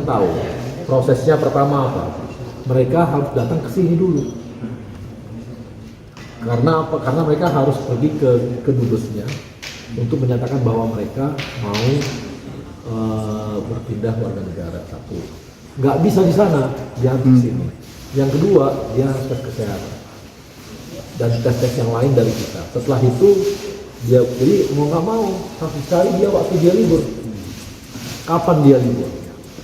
kan tahu prosesnya pertama apa? Mereka harus datang ke sini dulu. Karena apa? Karena mereka harus pergi ke dubesnya untuk menyatakan bahwa mereka mau berpindah warga negara. Satu, nggak bisa di sana, dia harus di sini. Yang kedua, dia harus tes kesehatan dan tes-tes yang lain dari kita. Setelah itu dia, jadi mau nggak mau harus dicari dia waktu dia libur. Kapan dia libur?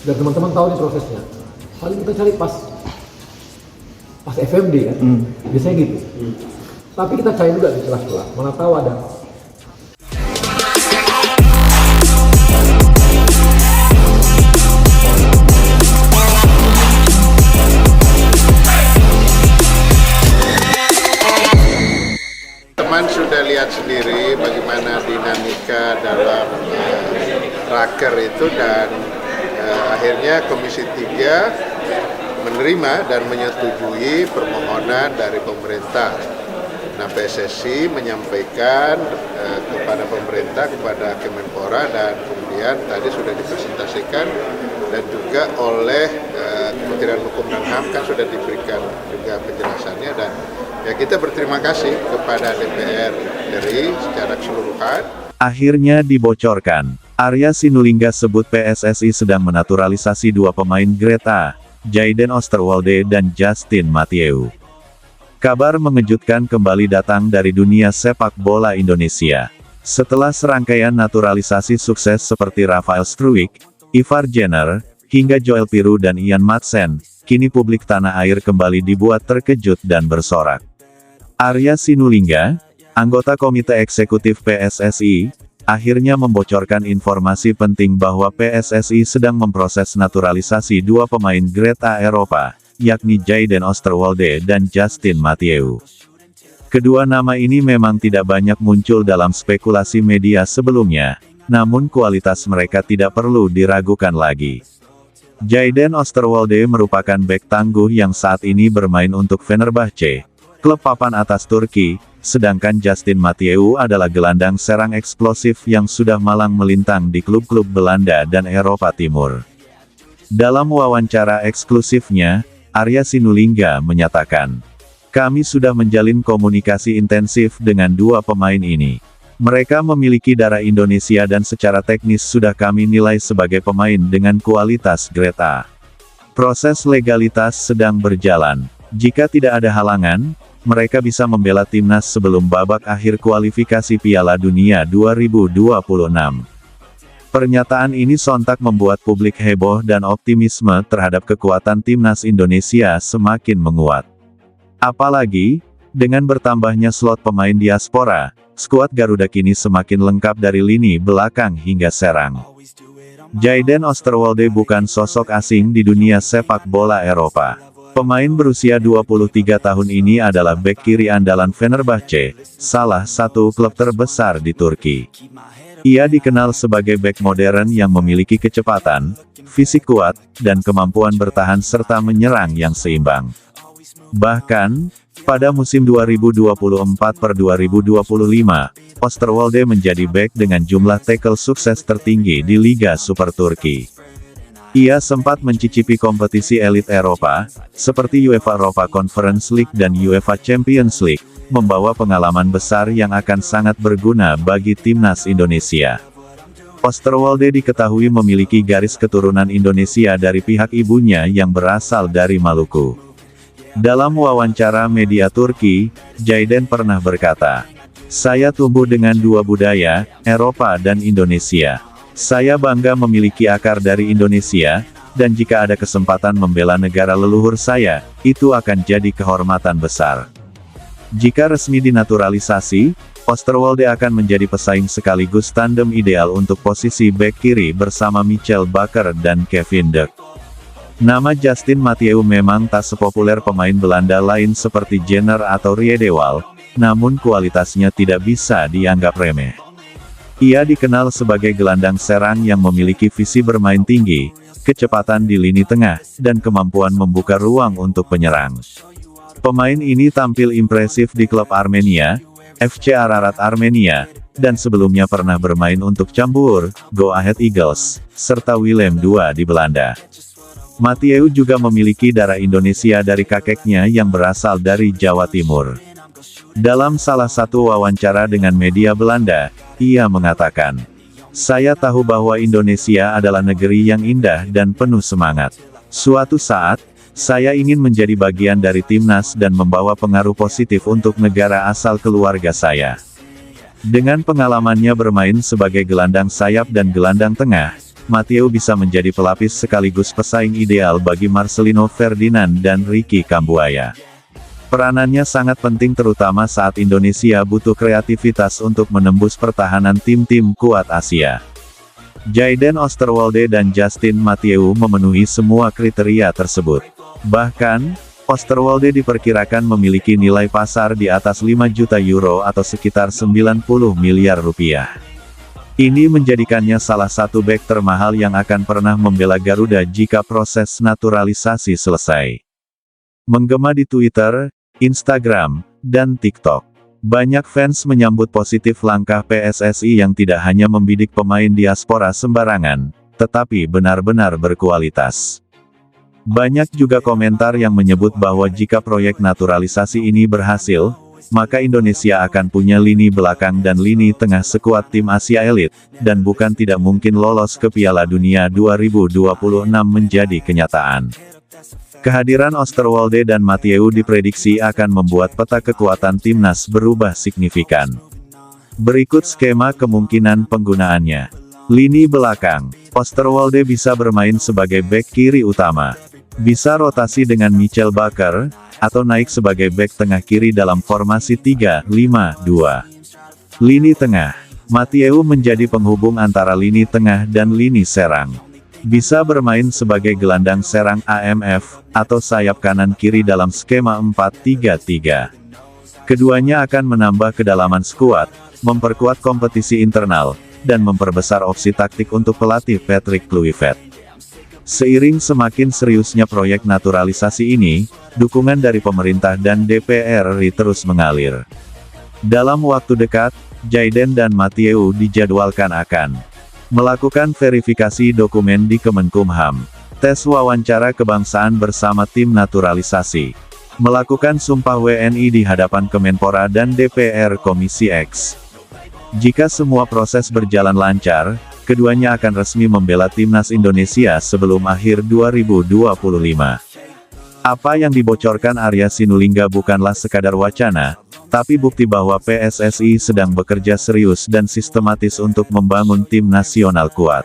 Dan teman-teman tahu nih prosesnya. Paling kita cari pas FMD kan, biasanya gitu. Tapi kita cari juga di celah-celah, mana tahu ada. Teman sudah lihat sendiri bagaimana dinamika dalam raker itu, dan akhirnya Komisi 3 menerima dan menyetujui permohonan dari pemerintah. Nah, PSSI menyampaikan kepada pemerintah, kepada Kemenpora, dan kemudian tadi sudah dipresentasikan dan juga oleh Kementerian Hukum dan HAM kan sudah diberikan juga penjelasannya, dan ya kita berterima kasih kepada DPR RI secara keseluruhan. Akhirnya dibocorkan, Arya Sinulinga sebut PSSI sedang menaturalisasi dua pemain Greta, Jayden Osterwolde dan Justin Mathieu. Kabar mengejutkan kembali datang dari dunia sepak bola Indonesia. Setelah serangkaian naturalisasi sukses seperti Rafael Struijk, Ivar Jenner, hingga Joel Piru dan Ian Madsen, kini publik tanah air kembali dibuat terkejut dan bersorak. Arya Sinulinga, anggota Komite Eksekutif PSSI, akhirnya membocorkan informasi penting bahwa PSSI sedang memproses naturalisasi dua pemain Greta Eropa, yakni Jayden Osterwolde dan Justin Mathieu. Kedua nama ini memang tidak banyak muncul dalam spekulasi media sebelumnya, namun kualitas mereka tidak perlu diragukan lagi. Jayden Osterwolde merupakan bek tangguh yang saat ini bermain untuk Fenerbahce, klub papan atas Turki, sedangkan Justin Mathieu adalah gelandang serang eksplosif yang sudah malang melintang di klub-klub Belanda dan Eropa Timur. Dalam wawancara eksklusifnya, Arya Sinulinga menyatakan, "Kami sudah menjalin komunikasi intensif dengan dua pemain ini. Mereka memiliki darah Indonesia dan secara teknis sudah kami nilai sebagai pemain dengan kualitas grade A. Proses legalitas sedang berjalan. Jika tidak ada halangan, mereka bisa membela timnas sebelum babak akhir kualifikasi Piala Dunia 2026. Pernyataan ini sontak membuat publik heboh dan optimisme terhadap kekuatan timnas Indonesia semakin menguat. Apalagi, dengan bertambahnya slot pemain diaspora, skuad Garuda kini semakin lengkap dari lini belakang hingga serang. Jayden Osterwolde bukan sosok asing di dunia sepak bola Eropa. Pemain berusia 23 tahun ini adalah bek kiri andalan Fenerbahce, salah satu klub terbesar di Turki. Ia dikenal sebagai bek modern yang memiliki kecepatan, fisik kuat, dan kemampuan bertahan serta menyerang yang seimbang. Bahkan, pada musim 2024-2025, Osterwolde menjadi bek dengan jumlah tackle sukses tertinggi di Liga Super Turki. Ia sempat mencicipi kompetisi elit Eropa, seperti UEFA Europa Conference League dan UEFA Champions League, membawa pengalaman besar yang akan sangat berguna bagi timnas Indonesia. Osterwolde diketahui memiliki garis keturunan Indonesia dari pihak ibunya yang berasal dari Maluku. Dalam wawancara media Turki, Jayden pernah berkata, "Saya tumbuh dengan dua budaya, Eropa dan Indonesia. Saya bangga memiliki akar dari Indonesia, dan jika ada kesempatan membela negara leluhur saya, itu akan jadi kehormatan besar." Jika resmi dinaturalisasi, Osterwolde akan menjadi pesaing sekaligus tandem ideal untuk posisi bek kiri bersama Michel Bakker dan Kevin De. Nama Justin Mathieu memang tak sepopuler pemain Belanda lain seperti Jenner atau Riedewald, namun kualitasnya tidak bisa dianggap remeh. Ia dikenal sebagai gelandang serang yang memiliki visi bermain tinggi, kecepatan di lini tengah, dan kemampuan membuka ruang untuk penyerang. Pemain ini tampil impresif di klub Armenia, FC Ararat Armenia, dan sebelumnya pernah bermain untuk Cambuur, Go Ahead Eagles, serta Willem II di Belanda. Mathieu juga memiliki darah Indonesia dari kakeknya yang berasal dari Jawa Timur. Dalam salah satu wawancara dengan media Belanda, ia mengatakan, "Saya tahu bahwa Indonesia adalah negeri yang indah dan penuh semangat. Suatu saat, saya ingin menjadi bagian dari timnas dan membawa pengaruh positif untuk negara asal keluarga saya." Dengan pengalamannya bermain sebagai gelandang sayap dan gelandang tengah, Mathieu bisa menjadi pelapis sekaligus pesaing ideal bagi Marcelino Ferdinand dan Ricky Kambuaya. Peranannya sangat penting terutama saat Indonesia butuh kreativitas untuk menembus pertahanan tim-tim kuat Asia. Jayden Oosterwolde dan Justin Mathieu memenuhi semua kriteria tersebut. Bahkan, Oosterwolde diperkirakan memiliki nilai pasar di atas 5 juta euro atau sekitar 90 miliar rupiah. Ini menjadikannya salah satu bek termahal yang akan pernah membela Garuda jika proses naturalisasi selesai. Menggema di Twitter, Instagram, dan TikTok. Banyak fans menyambut positif langkah PSSI yang tidak hanya membidik pemain diaspora sembarangan, tetapi benar-benar berkualitas. Banyak juga komentar yang menyebut bahwa jika proyek naturalisasi ini berhasil, maka Indonesia akan punya lini belakang dan lini tengah sekuat tim Asia elit, dan bukan tidak mungkin lolos ke Piala Dunia 2026 menjadi kenyataan. Kehadiran Oosterwolde dan Mathieu diprediksi akan membuat peta kekuatan timnas berubah signifikan. Berikut skema kemungkinan penggunaannya. Lini belakang, Oosterwolde bisa bermain sebagai bek kiri utama. Bisa rotasi dengan Michel Bakker, atau naik sebagai bek tengah kiri dalam formasi 3-5-2. Lini tengah, Mathieu menjadi penghubung antara lini tengah dan lini serang. Bisa bermain sebagai gelandang serang AMF, atau sayap kanan kiri dalam skema 4-3-3. Keduanya akan menambah kedalaman skuad, memperkuat kompetisi internal, dan memperbesar opsi taktik untuk pelatih Patrick Kluivert. Seiring semakin seriusnya proyek naturalisasi ini, dukungan dari pemerintah dan DPR RI terus mengalir. Dalam waktu dekat, Jayden dan Mathieu dijadwalkan akan melakukan verifikasi dokumen di Kemenkumham, tes wawancara kebangsaan bersama tim naturalisasi, melakukan sumpah WNI di hadapan Kemenpora dan DPR Komisi X. Jika semua proses berjalan lancar, keduanya akan resmi membela timnas Indonesia sebelum akhir 2025. Apa yang dibocorkan Arya Sinulinga bukanlah sekadar wacana, tapi bukti bahwa PSSI sedang bekerja serius dan sistematis untuk membangun tim nasional kuat.